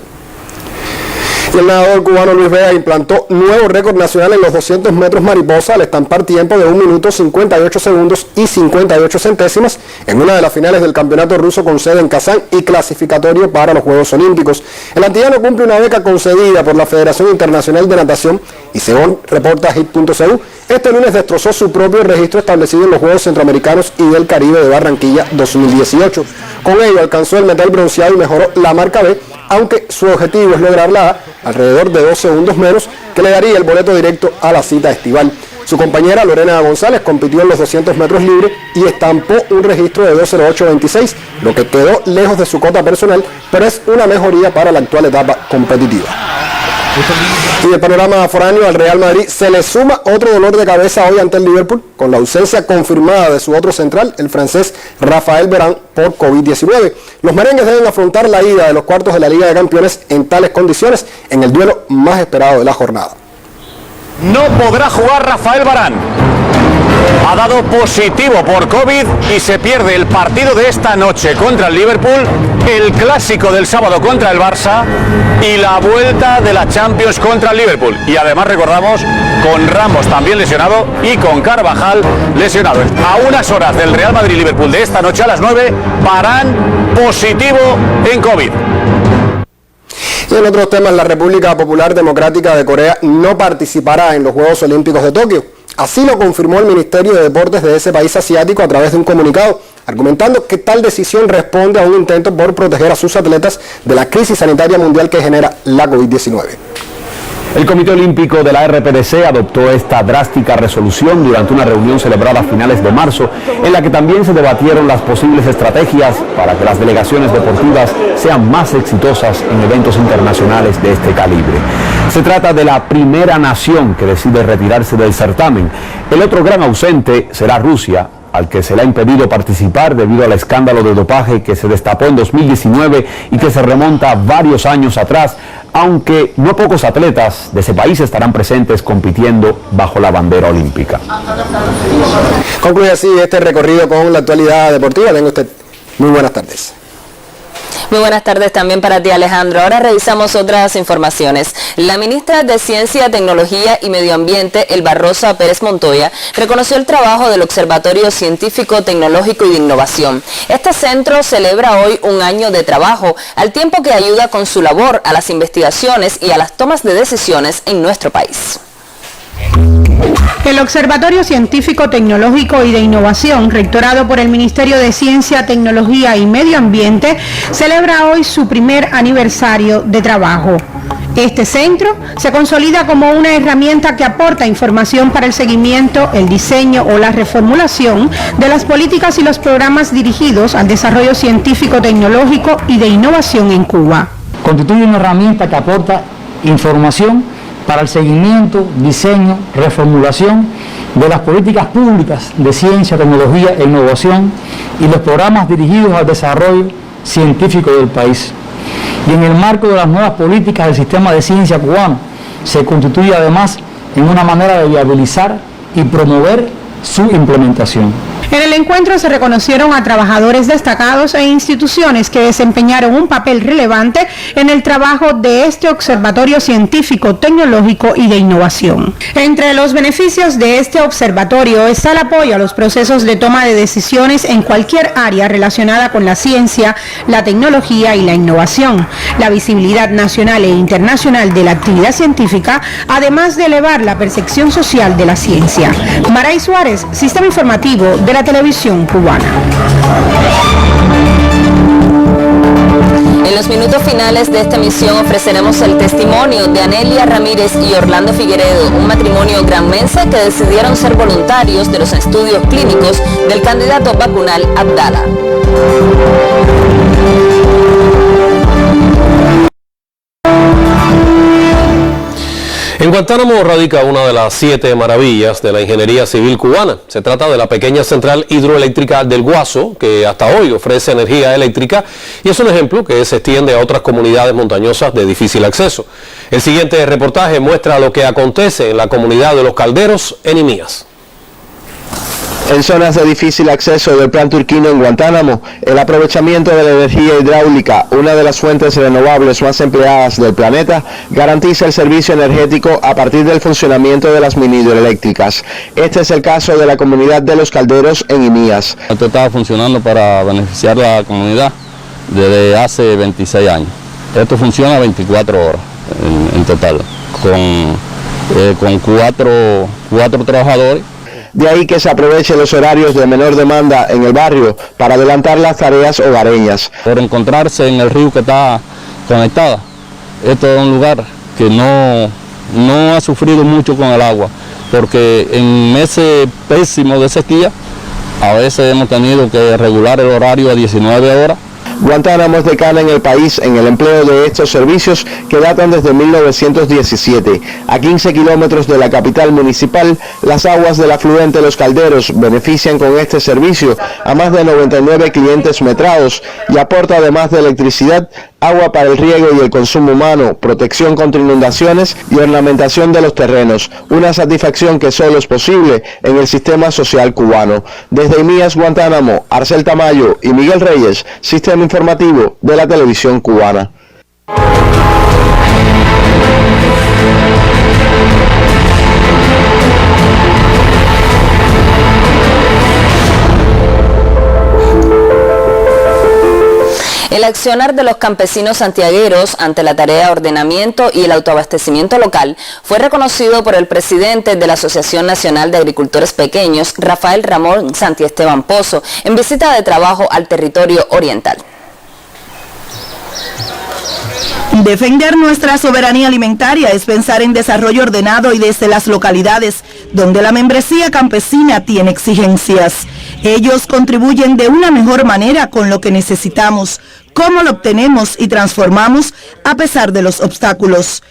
Y el nadador cubano Luis Vega implantó nuevo récord nacional en los 200 metros mariposa al estampar tiempo de 1 minuto 58 segundos y 58 centésimas en una de las finales del campeonato ruso con sede en Kazán y clasificatorio para los Juegos Olímpicos. El antillano cumple una beca concedida por la Federación Internacional de Natación y según reporta hit.cu, este lunes destrozó su propio registro establecido en los Juegos Centroamericanos y del Caribe de Barranquilla 2018. Con ello alcanzó el metal bronceado y mejoró la marca B, aunque su objetivo es lograr la A alrededor de 2 segundos menos, que le daría el boleto directo a la cita estival. Su compañera Lorena González compitió en los 200 metros libres y estampó un registro de 2:08.26, lo que quedó lejos de su cota personal, pero es una mejoría para la actual etapa competitiva. Y el panorama foráneo, al Real Madrid se le suma otro dolor de cabeza hoy ante el Liverpool, con la ausencia confirmada de su otro central, el francés Rafael Varane, por COVID-19. Los merengues deben afrontar la ida de los cuartos de la Liga de Campeones en tales condiciones, en el duelo más esperado de la jornada. No podrá jugar Rafael Varane. Ha dado positivo por COVID y se pierde el partido de esta noche contra el Liverpool, el clásico del sábado contra el Barça y la vuelta de la Champions contra el Liverpool. Y además recordamos con Ramos también lesionado y con Carvajal lesionado. A unas horas del Real Madrid-Liverpool de esta noche a las 9, Varane positivo en COVID. Y en otros temas, la República Popular Democrática de Corea no participará en los Juegos Olímpicos de Tokio. Así lo confirmó el Ministerio de Deportes de ese país asiático a través de un comunicado, argumentando que tal decisión responde a un intento por proteger a sus atletas de la crisis sanitaria mundial que genera la COVID-19. El Comité Olímpico de la RPDC adoptó esta drástica resolución durante una reunión celebrada a finales de marzo, en la que también se debatieron las posibles estrategias para que las delegaciones deportivas sean más exitosas en eventos internacionales de este calibre. Se trata de la primera nación que decide retirarse del certamen. El otro gran ausente será Rusia, al que se le ha impedido participar debido al escándalo de dopaje que se destapó en 2019 y que se remonta varios años atrás, aunque no pocos atletas de ese país estarán presentes compitiendo bajo la bandera olímpica. Concluye así este recorrido con la actualidad deportiva. Tenga usted muy buenas tardes. Muy buenas tardes también para ti, Alejandro. Ahora revisamos otras informaciones. La ministra de Ciencia, Tecnología y Medio Ambiente, Elba Rosa Pérez Montoya, reconoció el trabajo del Observatorio Científico, Tecnológico y de Innovación. Este centro celebra hoy un año de trabajo, al tiempo que ayuda con su labor a las investigaciones y a las tomas de decisiones en nuestro país. El Observatorio Científico, Tecnológico y de Innovación, rectorado por el Ministerio de Ciencia, Tecnología y Medio Ambiente, celebra hoy su primer aniversario de trabajo. Este centro se consolida como una herramienta que aporta información para el seguimiento, el diseño o la reformulación de las políticas y los programas dirigidos al desarrollo científico, tecnológico y de innovación en Cuba. Constituye una herramienta que aporta información para el seguimiento, diseño, reformulación de las políticas públicas de ciencia, tecnología e innovación y los programas dirigidos al desarrollo científico del país. Y en el marco de las nuevas políticas del sistema de ciencia cubano, se constituye además en una manera de viabilizar y promover su implementación. En el encuentro se reconocieron a trabajadores destacados e instituciones que desempeñaron un papel relevante en el trabajo de este observatorio científico, tecnológico y de innovación. Entre los beneficios de este observatorio está el apoyo a los procesos de toma de decisiones en cualquier área relacionada con la ciencia, la tecnología y la innovación, la visibilidad nacional e internacional de la actividad científica, además de elevar la percepción social de la ciencia. Maray Suárez, Sistema Informativo de la Televisión Cubana. En los minutos finales de esta emisión ofreceremos el testimonio de Anelia Ramírez y Orlando Figueredo, un matrimonio granmense que decidieron ser voluntarios de los estudios clínicos del candidato vacunal Abdala. En Guantánamo radica una de las 7 maravillas de la ingeniería civil cubana. Se trata de la pequeña central hidroeléctrica del Guaso, que hasta hoy ofrece energía eléctrica y es un ejemplo que se extiende a otras comunidades montañosas de difícil acceso. El siguiente reportaje muestra lo que acontece en la comunidad de Los Calderos, en Imías. En zonas de difícil acceso del Plan Turquino en Guantánamo, el aprovechamiento de la energía hidráulica, una de las fuentes renovables más empleadas del planeta, garantiza el servicio energético a partir del funcionamiento de las mini hidroeléctricas. Este es el caso de la comunidad de Los Calderos en Imías. Esto estaba funcionando para beneficiar a la comunidad desde hace 26 años. Esto funciona 24 horas en total, con cuatro trabajadores. De ahí que se aprovechen los horarios de menor demanda en el barrio para adelantar las tareas hogareñas. Por encontrarse en el río que está conectada, esto es un lugar que no ha sufrido mucho con el agua, porque en meses pésimos de sequía, a veces hemos tenido que regular el horario a 19 horas. Guantánamo es decana en el país en el empleo de estos servicios que datan desde 1917. A 15 kilómetros de la capital municipal, las aguas del afluente Los Calderos benefician con este servicio a más de 99 clientes metrados y aporta además de electricidad, agua para el riego y el consumo humano, protección contra inundaciones y ornamentación de los terrenos, una satisfacción que solo es posible en el sistema social cubano. Desde Imías, Guantánamo, Arcel Tamayo y Miguel Reyes, Sistema Informativo de la Televisión Cubana. El accionar de los campesinos santiagueros ante la tarea de ordenamiento y el autoabastecimiento local fue reconocido por el presidente de la Asociación Nacional de Agricultores Pequeños, Rafael Ramón Santiesteban Pozo, en visita de trabajo al territorio oriental. Defender nuestra soberanía alimentaria es pensar en desarrollo ordenado y desde las localidades donde la membresía campesina tiene exigencias. Ellos contribuyen de una mejor manera con lo que necesitamos, cómo lo obtenemos y transformamos a pesar de los obstáculos.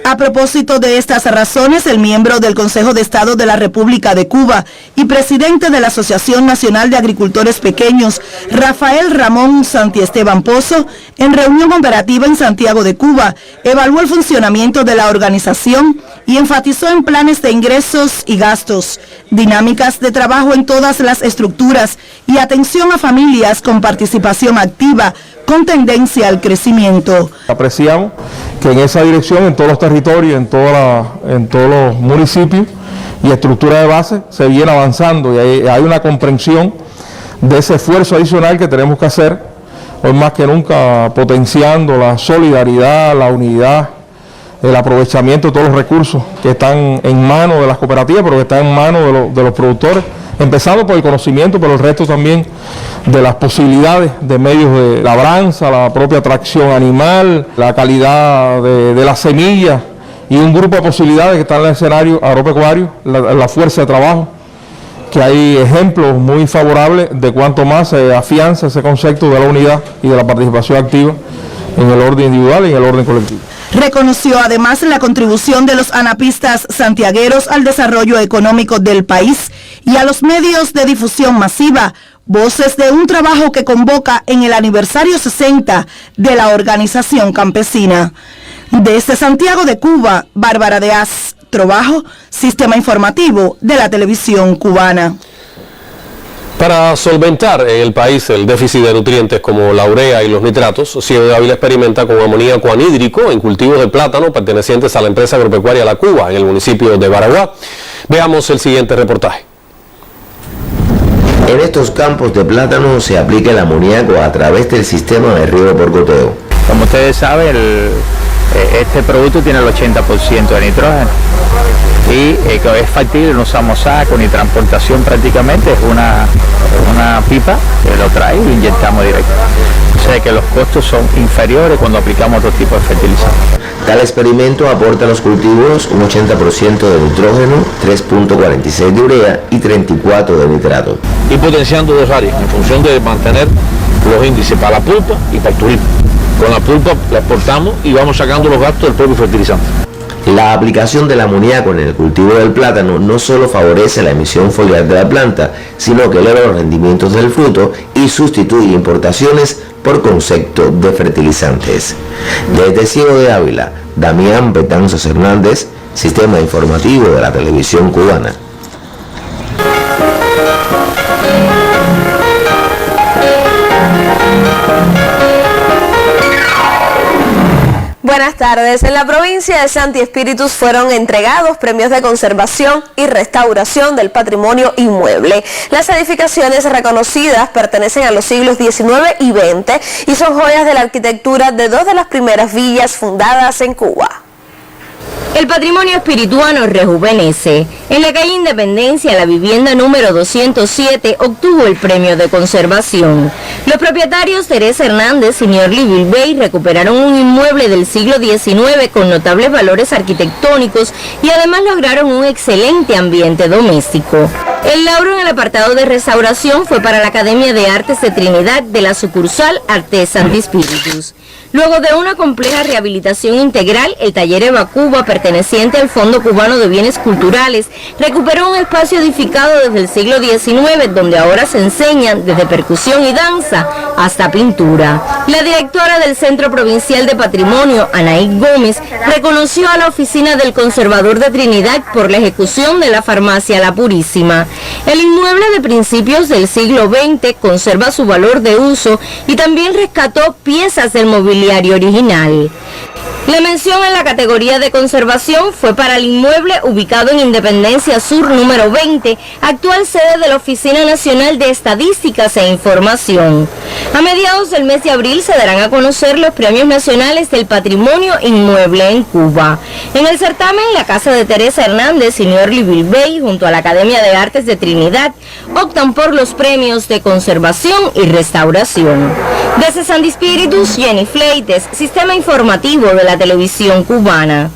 A propósito de estas razones, el miembro del Consejo de Estado de la República de Cuba y presidente de la Asociación Nacional de Agricultores Pequeños, Rafael Ramón Santiesteban Pozo, en reunión operativa en Santiago de Cuba, evaluó el funcionamiento de la organización y enfatizó en planes de ingresos y gastos, dinámicas de trabajo en todas las estructuras y atención a familias con participación activa, con tendencia al crecimiento. Apreciamos que en esa dirección, en todos los territorios, en todos los municipios y estructura de base, se viene avanzando y hay una comprensión de ese esfuerzo adicional que tenemos que hacer, hoy más que nunca potenciando la solidaridad, la unidad, el aprovechamiento de todos los recursos que están en manos de las cooperativas, pero que están en manos de los productores, empezando por el conocimiento, pero el resto también de las posibilidades de medios de labranza, la propia tracción animal, la calidad de las semillas y un grupo de posibilidades que están en el escenario agropecuario, la fuerza de trabajo, que hay ejemplos muy favorables de cuánto más se afianza ese concepto de la unidad y de la participación activa en el orden individual y en el orden colectivo. Reconoció además la contribución de los anapistas santiagueros al desarrollo económico del país y a los medios de difusión masiva, voces de un trabajo que convoca en el aniversario 60 de la organización campesina. Desde Santiago de Cuba, Bárbara Deaz, Trabajo, Sistema Informativo de la Televisión Cubana. Para solventar en el país el déficit de nutrientes como la urea y los nitratos, Ciego de Ávila experimenta con amoníaco anhídrico en cultivos de plátano pertenecientes a la empresa agropecuaria La Cuba, en el municipio de Baraguá. Veamos el siguiente reportaje. En estos campos de plátano se aplica el amoníaco a través del sistema de riego por goteo. Como ustedes saben, este producto tiene el 80% de nitrógeno y es factible, no usamos saco ni transportación prácticamente, es una pipa que lo trae y lo inyectamos directo. O sea que los costos son inferiores cuando aplicamos otro tipo de fertilizantes. Tal experimento aporta a los cultivos un 80% de nitrógeno, 3.46 de urea y 34 de nitrato. Y potenciando dos áreas en función de mantener los índices para la pulpa y para el turismo. Con la pulpa la exportamos y vamos sacando los gastos del propio fertilizante. La aplicación del amoníaco en el cultivo del plátano no solo favorece la emisión foliar de la planta, sino que eleva los rendimientos del fruto y sustituye importaciones por concepto de fertilizantes. Desde Ciego de Ávila, Damián Betanzos Hernández, Sistema Informativo de la Televisión Cubana. Buenas tardes. En la provincia de Santi Espíritus fueron entregados premios de conservación y restauración del patrimonio inmueble. Las edificaciones reconocidas pertenecen a los siglos XIX y XX y son joyas de la arquitectura de dos de las primeras villas fundadas en Cuba. El patrimonio espirituano rejuvenece. En la calle Independencia, la vivienda número 207 obtuvo el premio de conservación. Los propietarios Teresa Hernández y Niorli Bilbey recuperaron un inmueble del siglo XIX con notables valores arquitectónicos y además lograron un excelente ambiente doméstico. El lauro en el apartado de restauración fue para la Academia de Artes de Trinidad de la sucursal Arte Santi Espíritus. Luego de una compleja rehabilitación integral, el taller Eva Cuba, perteneciente al Fondo Cubano de Bienes Culturales, recuperó un espacio edificado desde el siglo XIX, donde ahora se enseñan desde percusión y danza hasta pintura. La directora del Centro Provincial de Patrimonio, Anaí Gómez, reconoció a la Oficina del Conservador de Trinidad por la ejecución de la farmacia La Purísima. El inmueble de principios del siglo XX conserva su valor de uso y también rescató piezas del mobiliario original. La mención en la categoría de conservación fue para el inmueble ubicado en Independencia Sur número 20, actual sede de la Oficina Nacional de Estadísticas e Información. A mediados del mes de abril se darán a conocer los premios nacionales del patrimonio inmueble en Cuba. En el certamen, la casa de Teresa Hernández y Niorli Bilbey, junto a la Academia de Artes de Trinidad, optan por los premios de conservación y restauración. Desde Santi Espíritus, Jenny Fleites, Sistema Informativo de la Televisión Cubana.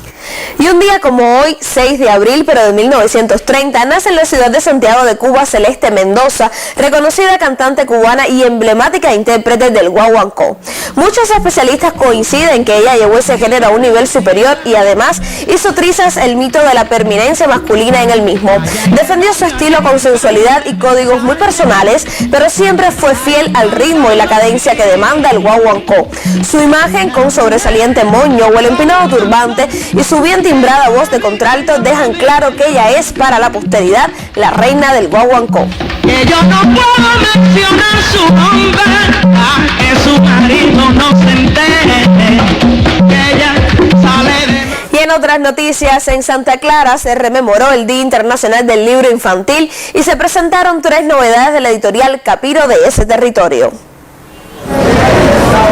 Y un día como hoy, 6 de abril, pero de 1930, nace en la ciudad de Santiago de Cuba Celeste Mendoza, reconocida cantante cubana y emblemática intérprete del guaguancó. Muchos especialistas coinciden que ella llevó ese género a un nivel superior y además hizo trizas el mito de la permanencia masculina en el mismo. Defendió su estilo con sensualidad y códigos muy personales, pero siempre fue fiel al ritmo y la cadencia que demanda el guaguancó. Su imagen con sobresaliente moño o el empinado turbante y su bien timbrada voz de contralto dejan claro que ella es para la posteridad la reina del guaguancó. Que yo no puedo mencionar su nombre, que su marido no se entere, que ella sale de... Y en otras noticias, en Santa Clara se rememoró el Día Internacional del Libro Infantil y se presentaron 3 novedades de la editorial Capiro de ese territorio.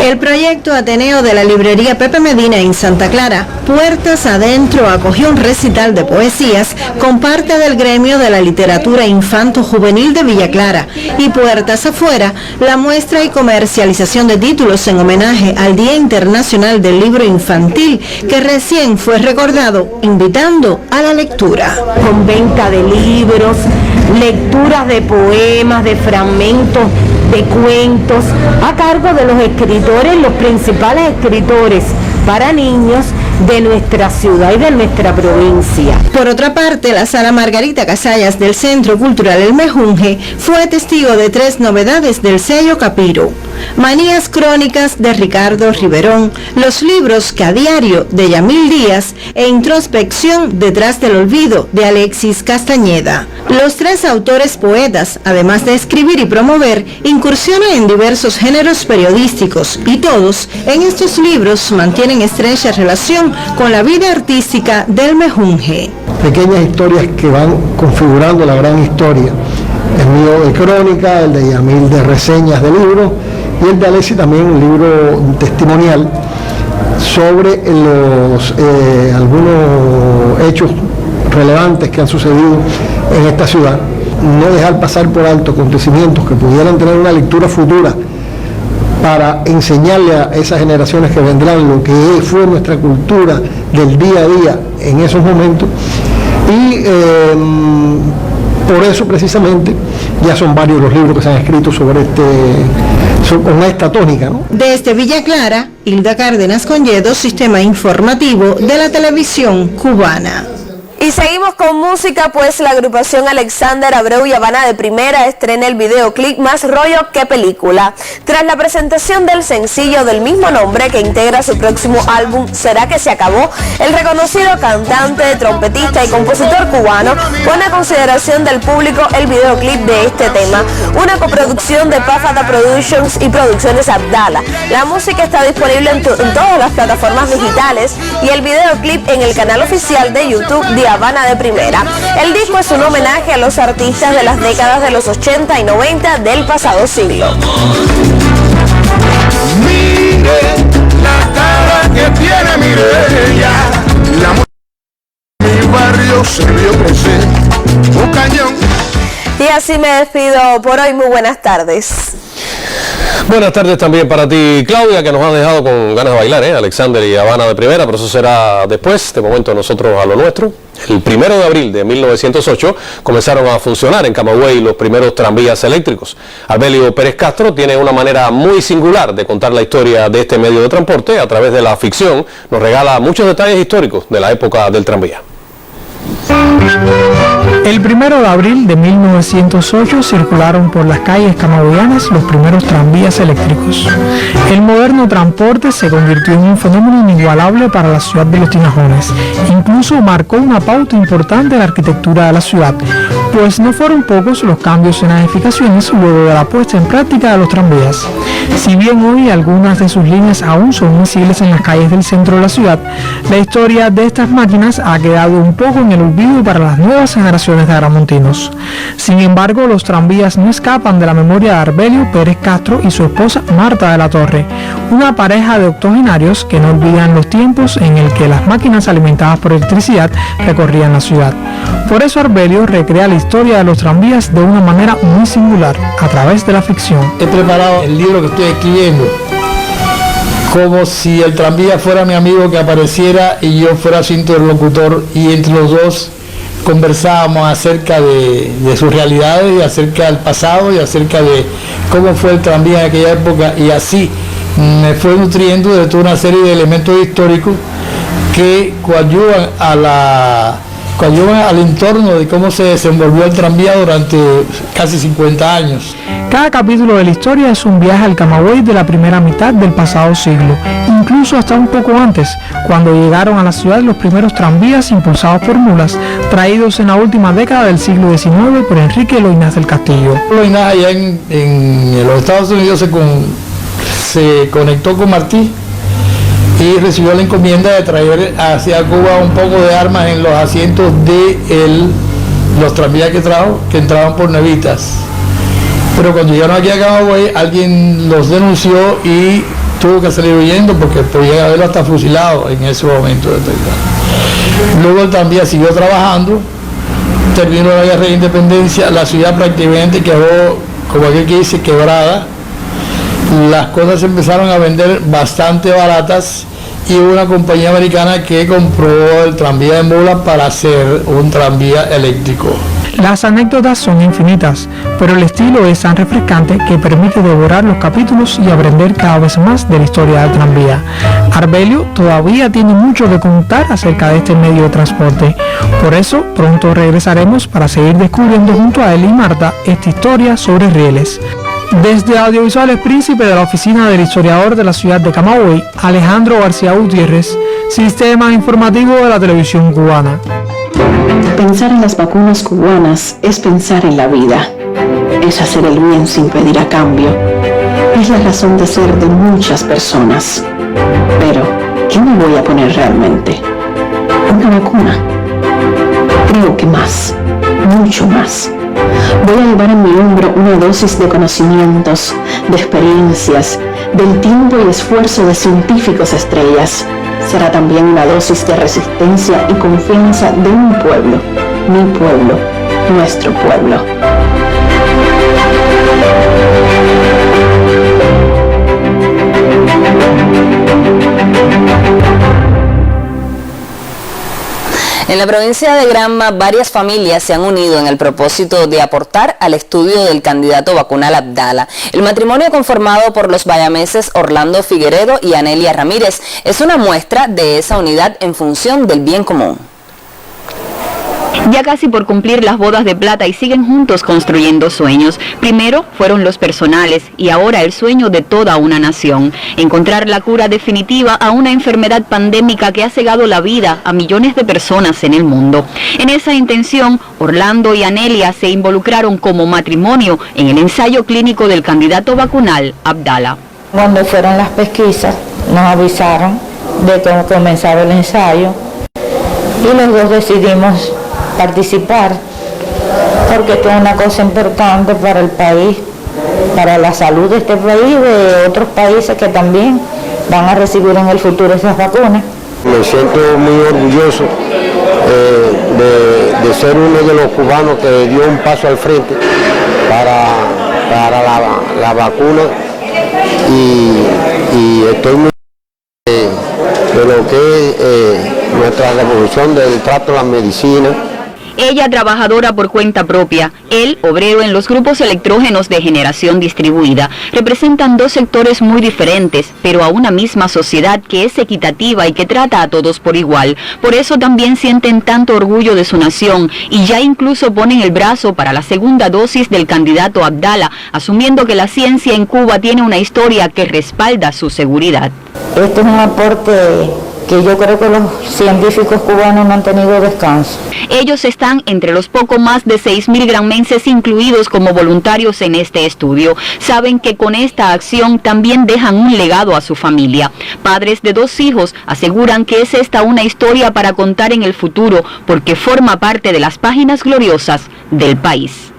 El proyecto Ateneo de la librería Pepe Medina en Santa Clara, Puertas Adentro, acogió un recital de poesías con parte del gremio de la literatura infanto-juvenil de Villa Clara y Puertas Afuera, la muestra y comercialización de títulos en homenaje al Día Internacional del Libro Infantil, que recién fue recordado, invitando a la lectura. Con venta de libros, lecturas de poemas, de fragmentos, de cuentos, a cargo de los escritores, los principales escritores para niños de nuestra ciudad y de nuestra provincia. Por otra parte, la Sala Margarita Casallas del Centro Cultural El Mejunje fue testigo de 3 novedades del sello Capiro. Manías crónicas de Ricardo Riverón, Los libros que a diario de Yamil Díaz e Introspección detrás del olvido de Alexis Castañeda. Los tres autores poetas, además de escribir y promover, incursionan en diversos géneros periodísticos y todos en estos libros mantienen estrecha relación con la vida artística del Mejunje. Pequeñas historias que van configurando la gran historia. El mío de crónica, el de Yamil de reseñas de libros y el de Alexis también un libro testimonial sobre algunos hechos relevantes que han sucedido en esta ciudad. No dejar pasar por alto acontecimientos que pudieran tener una lectura futura para enseñarle a esas generaciones que vendrán lo que fue nuestra cultura del día a día en esos momentos. Y por eso precisamente ya son varios los libros que se han escrito sobre con esta tónica, ¿no? Desde Villa Clara, Hilda Cárdenas Conyedo, Sistema Informativo de la Televisión Cubana. Y seguimos con música, pues la agrupación Alexander Abreu y Habana de Primera estrena el videoclip Más rollo que película. Tras la presentación del sencillo del mismo nombre que integra su próximo álbum ¿Será que se acabó?, el reconocido cantante, trompetista y compositor cubano pone a consideración del público el videoclip de este tema, una coproducción de Pafata Productions y Producciones Abdala. La música está disponible en todas las plataformas digitales y el videoclip en el canal oficial de YouTube de Habana de Primera. El disco es un homenaje a los artistas de las décadas de los 80 y 90 del pasado siglo. Mire la cara que tiene Mireya, mi barrio se vio crecer un cañón. Y así me despido por hoy. Muy buenas tardes. Buenas tardes también para ti, Claudia, que nos ha dejado con ganas de bailar, Alexander y Habana de Primera, pero eso será después. De momento nosotros a lo nuestro. El 1 de abril de 1908 comenzaron a funcionar en Camagüey los primeros tranvías eléctricos. Arbelio Pérez Castro tiene una manera muy singular de contar la historia de este medio de transporte. A través de la ficción nos regala muchos detalles históricos de la época del tranvía. El 1 de abril de 1908 circularon por las calles camagüeyanas los primeros tranvías eléctricos. El moderno transporte se convirtió en un fenómeno inigualable para la ciudad de Los Tinajones. Incluso marcó una pauta importante en la arquitectura de la ciudad, pues no fueron pocos los cambios en las edificaciones luego de la puesta en práctica de los tranvías. Si bien hoy algunas de sus líneas aún son visibles en las calles del centro de la ciudad, la historia de estas máquinas ha quedado un poco en el olvido para las nuevas generaciones de agramontinos. Sin embargo, los tranvías no escapan de la memoria de Arbelio Pérez Castro y su esposa Marta de la Torre, una pareja de octogenarios que no olvidan los tiempos en el que las máquinas alimentadas por electricidad recorrían la ciudad. Por eso Arbelio recrea la historia de los tranvías de una manera muy singular, a través de la ficción. He preparado el libro que estoy escribiendo como si el tranvía fuera mi amigo que apareciera y yo fuera su interlocutor, y entre los dos conversábamos acerca de sus realidades y acerca del pasado y acerca de cómo fue el tranvía en aquella época, y así me fue nutriendo de toda una serie de elementos históricos que coadyuvan al entorno de cómo se desenvolvió el tranvía durante casi 50 años. Cada capítulo de la historia es un viaje al Camagüey de la primera mitad del pasado siglo, incluso hasta un poco antes, cuando llegaron a la ciudad los primeros tranvías impulsados por mulas, traídos en la última década del siglo XIX por Enrique Loynaz del Castillo. Loynaz allá en los Estados Unidos se conectó con Martí y recibió la encomienda de traer hacia Cuba un poco de armas en los asientos de los tranvías que entraban por nevitas. Pero cuando llegaron aquí a Camagüey, alguien los denunció y tuvo que salir huyendo porque podía haberlo hasta fusilado en ese momento. Luego el tranvía siguió trabajando, terminó la guerra de independencia, la ciudad prácticamente quedó, como aquel que dice, quebrada. Las cosas empezaron a vender bastante baratas y hubo una compañía americana que compró el tranvía de mulas para hacer un tranvía eléctrico. Las anécdotas son infinitas, pero el estilo es tan refrescante que permite devorar los capítulos y aprender cada vez más de la historia del tranvía. Arbelio todavía tiene mucho que contar acerca de este medio de transporte. Por eso, pronto regresaremos para seguir descubriendo junto a él y Marta esta historia sobre rieles. Desde Audiovisuales Príncipe de la oficina del historiador de la ciudad de Camagüey, Alejandro García Gutiérrez, Sistema Informativo de la Televisión Cubana. Pensar en las vacunas cubanas es pensar en la vida, es hacer el bien sin pedir a cambio, es la razón de ser de muchas personas. Pero, ¿qué me voy a poner realmente? ¿Una vacuna? Creo que más, mucho más. Voy a llevar en mi hombro una dosis de conocimientos, de experiencias, del tiempo y esfuerzo de científicos estrellas. Será también una dosis de resistencia y confianza de un pueblo, mi pueblo, nuestro pueblo. En la provincia de Granma, varias familias se han unido en el propósito de aportar al estudio del candidato vacunal Abdala. El matrimonio conformado por los bayameses Orlando Figueredo y Anelia Ramírez es una muestra de esa unidad en función del bien común. Ya casi por cumplir las bodas de plata y siguen juntos construyendo sueños. Primero fueron los personales y ahora el sueño de toda una nación. Encontrar la cura definitiva a una enfermedad pandémica que ha cegado la vida a millones de personas en el mundo. En esa intención, Orlando y Anelia se involucraron como matrimonio en el ensayo clínico del candidato vacunal Abdala. Cuando fueron las pesquisas, nos avisaron de que comenzaba el ensayo y los dos decidimos participar, porque esto es una cosa importante para el país, para la salud de este país y de otros países que también van a recibir en el futuro esas vacunas. Me siento muy orgulloso de ser uno de los cubanos que dio un paso al frente para la vacuna y estoy muy de lo que es nuestra revolución del trato a la medicina. Ella trabajadora por cuenta propia, él obrero en los grupos electrógenos de generación distribuida. Representan dos sectores muy diferentes, pero a una misma sociedad que es equitativa y que trata a todos por igual. Por eso también sienten tanto orgullo de su nación y ya incluso ponen el brazo para la segunda dosis del candidato Abdala, asumiendo que la ciencia en Cuba tiene una historia que respalda su seguridad. Esto es un aporte que yo creo que los científicos cubanos no han tenido descanso. Ellos están entre los poco más de 6.000 granmenses incluidos como voluntarios en este estudio. Saben que con esta acción también dejan un legado a su familia. Padres de 2 hijos aseguran que es esta una historia para contar en el futuro porque forma parte de las páginas gloriosas del país.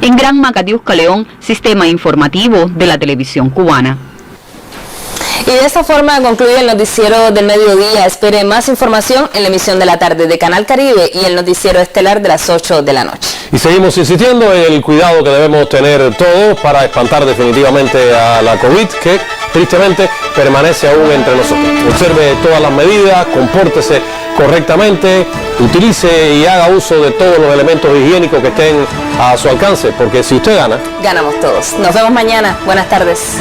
En Granma, Catiusca León, Sistema Informativo de la Televisión Cubana. Y de esta forma concluye el noticiero del mediodía. Espere más información en la emisión de la tarde de Canal Caribe y el noticiero estelar de las 8 de la noche. Y seguimos insistiendo en el cuidado que debemos tener todos para espantar definitivamente a la COVID, que tristemente permanece aún entre nosotros. Observe todas las medidas, compórtese correctamente, utilice y haga uso de todos los elementos higiénicos que estén a su alcance, porque si usted gana, ganamos todos. Nos vemos mañana. Buenas tardes.